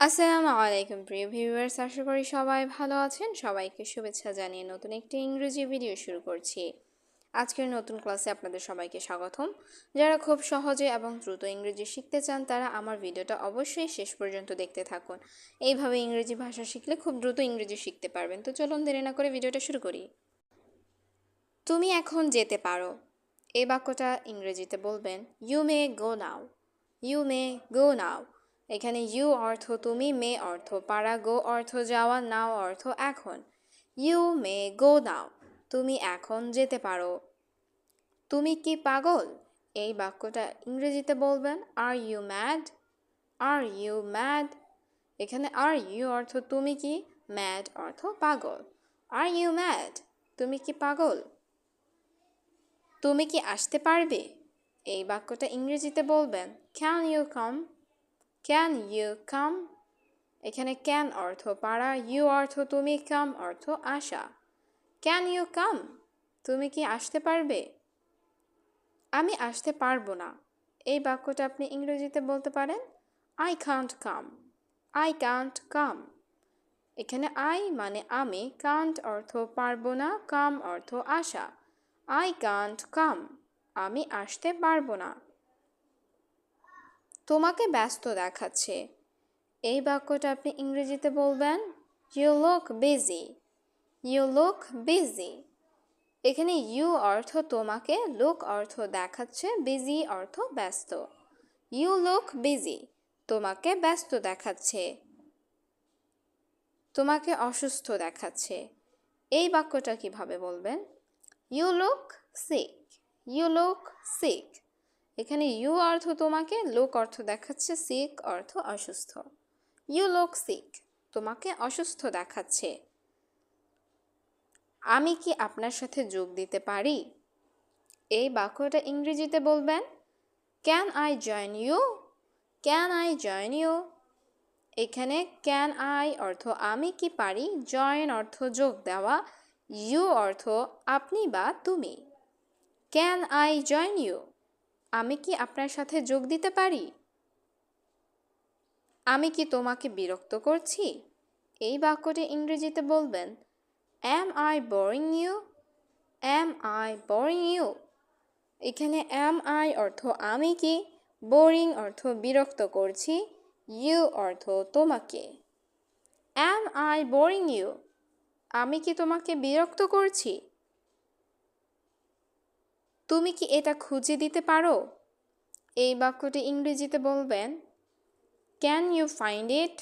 আসসালামু আলাইকুম প্রিয় ভিউয়ার্স, আশা করি সবাই ভালো আছেন। সবাইকে শুভেচ্ছা জানিয়ে নতুন একটি ইংরেজি ভিডিও শুরু করছি। আজকের নতুন ক্লাসে আপনাদের সবাইকে স্বাগতম। যারা খুব সহজে এবং দ্রুত ইংরেজি শিখতে চান তারা আমার ভিডিওটা অবশ্যই শেষ পর্যন্ত দেখতে থাকুন। এইভাবে ইংরেজি ভাষা শিখলে খুব দ্রুত ইংরেজি শিখতে পারবেন। তো চলুন দেরি না করে ভিডিওটা শুরু করি। তুমি এখন যেতে পারো। এই বাক্যটা ইংরেজিতে বলবেন you may go now. You may গো নাও। এখানে ইউ অর্থ তুমি, মে অর্থ পারা, গো অর্থ যাওয়া, নাও অর্থ এখন। ইউ মে গো নাও। তুমি এখন যেতে পারো। তুমি কি পাগল? এই বাক্যটা ইংরেজিতে বলবেন are you mad. Are you mad. এখানে আর ইউ অর্থ তুমি কি, ম্যাড অর্থ পাগল। Are you mad? তুমি কি পাগল? তুমি কি আসতে পারবে? এই বাক্যটা ইংরেজিতে বলবেন can you come. Can you come. এখানে ক্যান অর্থ পারা, ইউ অর্থ তুমি, কাম অর্থ আসা। Can you come? তুমি কি আসতে পারবে? আমি আসতে পারবো না। এই বাক্যটা আপনি ইংরেজিতে বলতে পারেন I can't come. I can't come. এখানে আই মানে আমি, কান্ট অর্থ পারবো না, কাম অর্থ আসা। I can't come. আমি আসতে পারবো না। তোমাকে ব্যস্ত দেখাচ্ছে। এই বাক্যটা আপনি ইংরেজিতে বলবেন you look busy. You look busy. এখানে ইউ অর্থ তোমাকে, লুক অর্থ দেখাচ্ছে, বিজি অর্থ ব্যস্ত। You look busy. তোমাকে ব্যস্ত দেখাচ্ছে। তোমাকে অসুস্থ দেখাচ্ছে। এই বাক্যটা কিভাবে বলবেন? You look sick. You look sick. এখানে ইউ অর্থ তোমাকে, লুক অর্থ দেখাচ্ছে, সিক অর্থ অসুস্থ। You look sick. তোমাকে অসুস্থ দেখাচ্ছে। আমি কি আপনার সাথে যোগ দিতে পারি? এই বাক্যটা ইংরেজিতে বলবেন can I join you. Can I join you. এখানে ক্যান আই অর্থ আমি কি পারি, জয়েন অর্থ যোগ দেওয়া, ইউ অর্থ আপনি বা তুমি। Can I join you? আমি কি আপনার সাথে যোগ দিতে পারি? আমি কি তোমাকে বিরক্ত করছি? এই বাক্যটি ইংরেজিতে বলবেন am I boring you. Am I boring you? এখানে অ্যাম আই অর্থ আমি কি, বোরিং অর্থ বিরক্ত করছি, ইউ অর্থ তোমাকে। Am I boring you? আমি কি তোমাকে বিরক্ত করছি? তুমি কি এটা খুঁজে দিতে পারো? এই বাক্যটি ইংরেজিতে বলবেন can you find it.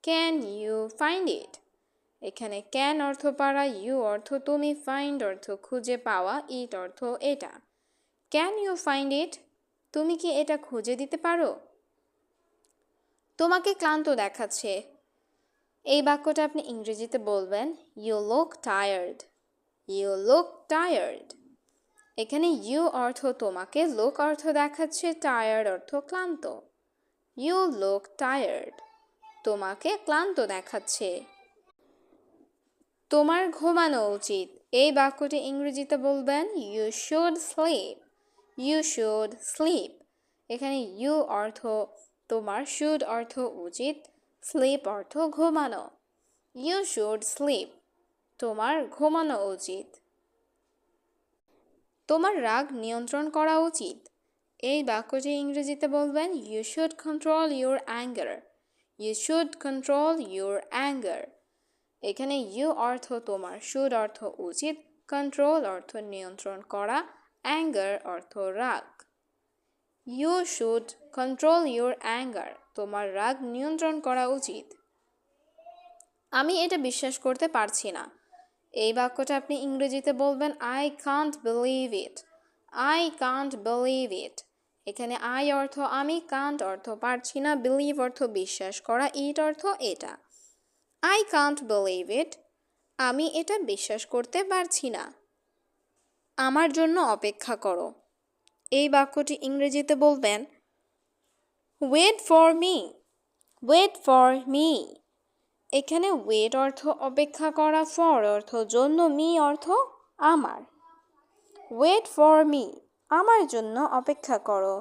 Can you find it? এখানে ক্যান অর্থ পারা, ইউ অর্থ তুমি, ফাইন্ড অর্থ খুঁজে পাওয়া, ইট অর্থ এটা। Can you find it? তুমি কি এটা খুঁজে দিতে পারো? তোমাকে ক্লান্ত দেখাচ্ছে। এই বাক্যটা আপনি ইংরেজিতে বলবেন you look tired. You look tired? এখানে ইউ অর্থ তোমাকে, লুক অর্থ দেখাচ্ছে, টায়ার্ড অর্থ ক্লান্ত। You look tired. তোমাকে ক্লান্ত দেখাচ্ছে। তোমার ঘুমানো উচিত। এই বাক্যটি ইংরেজিতে বলবেন you should sleep. You should sleep? এখানে ইউ অর্থ তোমার, শুড অর্থ উচিত, স্লিপ অর্থ ঘুমানো। You should sleep. তোমার ঘুমানো উচিত। তোমার রাগ নিয়ন্ত্রণ করা উচিত। এই বাক্যটি ইংরেজিতে বলবেন you should control your anger. You should control your anger? এখানে ইউ অর্থ তোমার, শুড অর্থ উচিত, কন্ট্রোল অর্থ নিয়ন্ত্রণ করা, অ্যাঙ্গার অর্থ রাগ। You should control your anger. তোমার রাগ নিয়ন্ত্রণ করা উচিত। আমি এটা বিশ্বাস করতে পারছি না। এই বাক্যটা আপনি ইংরেজিতে বলবেন I can't believe it. I can't believe it? এখানে আই অর্থ আমি, কান্ট অর্থ পারছি না, বিলিভ অর্থ বিশ্বাস করা, ইট অর্থ এটা। I can't believe it? আমি এটা বিশ্বাস করতে পারছি না। আমার জন্য অপেক্ষা করো। এই বাক্যটি ইংরেজিতে বলবেন wait for me. Wait for me? এখানে ওয়েট অর্থ অপেক্ষা করা, ফর অর্থ জন্য, মি অর্থ আমার। Wait for me? আমার জন্য অপেক্ষা করো।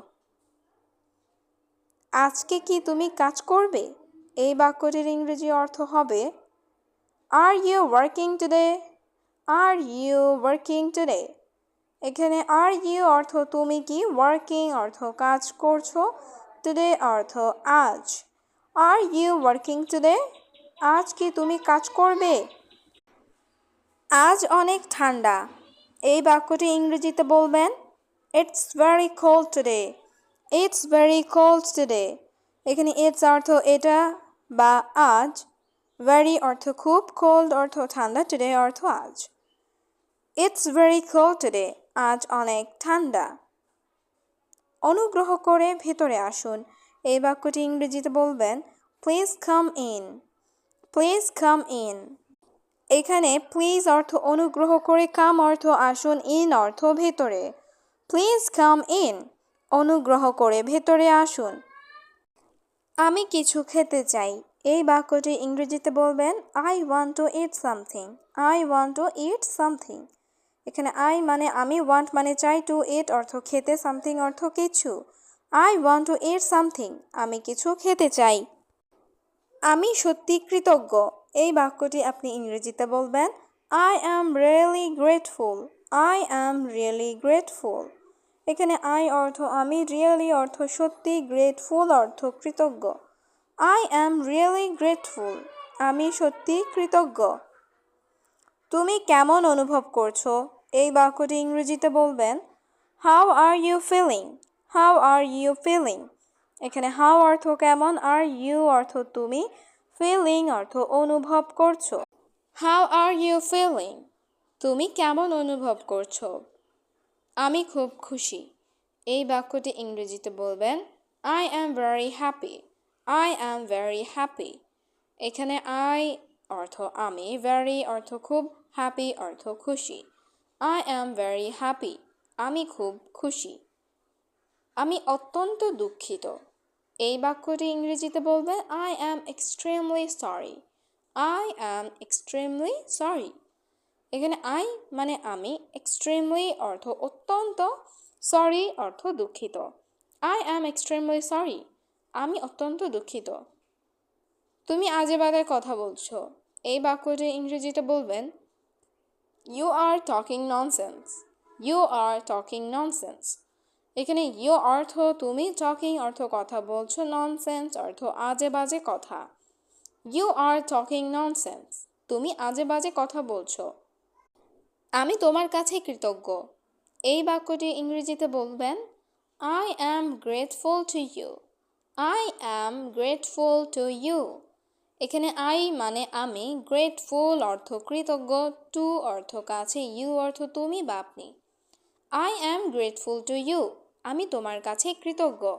আজকে কি তুমি কাজ করবে? এই বাক্যটির ইংরেজি অর্থ হবে are you working today? Are you working today? এখানে আর ইউ অর্থ তুমি কি, ওয়ার্কিং অর্থ কাজ করছো, টুডে অর্থ আজ। Are you working today? আজ কি তুমি কাজ করবে? আজ অনেক ঠান্ডা। এই বাক্যটি ইংরেজিতে বলবেন it's very cold today. It's very cold today. এখানে ইটস অর্থ এটা বা আজ, ভেরি অর্থ খুব, কোল্ড অর্থ ঠান্ডা, টুডে অর্থ আজ। It's very cold today. আজ অনেক ঠান্ডা। অনুগ্রহ করে ভেতরে আসুন। এই বাক্যটি ইংরেজিতে বলবেন please come in. Please come in. এখানে প্লিজ অর্থ অনুগ্রহ করে, কাম অর্থ আসুন, ইন অর্থ ভেতরে। Please come in. অনুগ্রহ করে ভেতরে আসুন। আমি কিছু খেতে চাই। এই বাক্যটি ইংরেজিতে বলবেন I want to it something. I want to it something. এখানে আই মানে আমি, ওয়ান্ট মানে চাই, টু ইট অর্থ খেতে, সামথিং অর্থ কিছু। I want to it something. আমি কিছু খেতে চাই। আমি সত্যি কৃতজ্ঞ। এই বাক্যটি আপনি ইংরেজিতে বলবেন I am really grateful. I am really grateful. এখানে আই অর্থ আমি, রিয়েলি অর্থ সত্যি, গ্রেটফুল অর্থ কৃতজ্ঞ। I am really grateful. আমি সত্যি কৃতজ্ঞ। তুমি কেমন অনুভব করছো? এই বাক্যটি ইংরেজিতে বলবেন how are you feeling. How are you feeling. এখানে হাউ অর্থ কেমন, আর ইউ অর্থ তুমি, ফিলিং অর্থ অনুভব করছো। How are you feeling? তুমি কেমন অনুভব করছো? আমি খুব খুশি। এই বাক্যটি ইংরেজিতে বলবেন I am very happy. I am very happy. এখানে আই অর্থ আমি, ভেরি অর্থ খুব, হ্যাপি অর্থ খুশি। I am very happy. আমি খুব খুশি। আমি অত্যন্ত দুঃখিত। এই বাক্যটি ইংরেজিতে বলবেন I am extremely sorry. I am extremely sorry. এখানে আই মানে আমি, এক্সট্রিমলি অর্থ অত্যন্ত, সরি অর্থ দুঃখিত। I am extremely sorry. আমি অত্যন্ত দুঃখিত। তুমি আজে বাজে কথা বলছো। এই বাক্যটি ইংরেজিতে বলবেন you are talking nonsense. You are talking nonsense. এখানে ইউ অর্থ তুমি, টকিং অর্থ কথা বলছো, ননসেন্স অর্থ আজে বাজে কথা। You are talking nonsense. তুমি আজে বাজে কথা বলছো। আমি তোমার কাছে কৃতজ্ঞ। এই বাক্যটি ইংরেজিতে বলবেন I am grateful to you. I am grateful to you. এখানে আই মানে আমি, গ্রেটফুল অর্থ কৃতজ্ঞ, টু অর্থ কাছে, ইউ অর্থ তুমি বা আপনি। I am grateful to you. আমি তোমার কাছে কৃতজ্ঞ।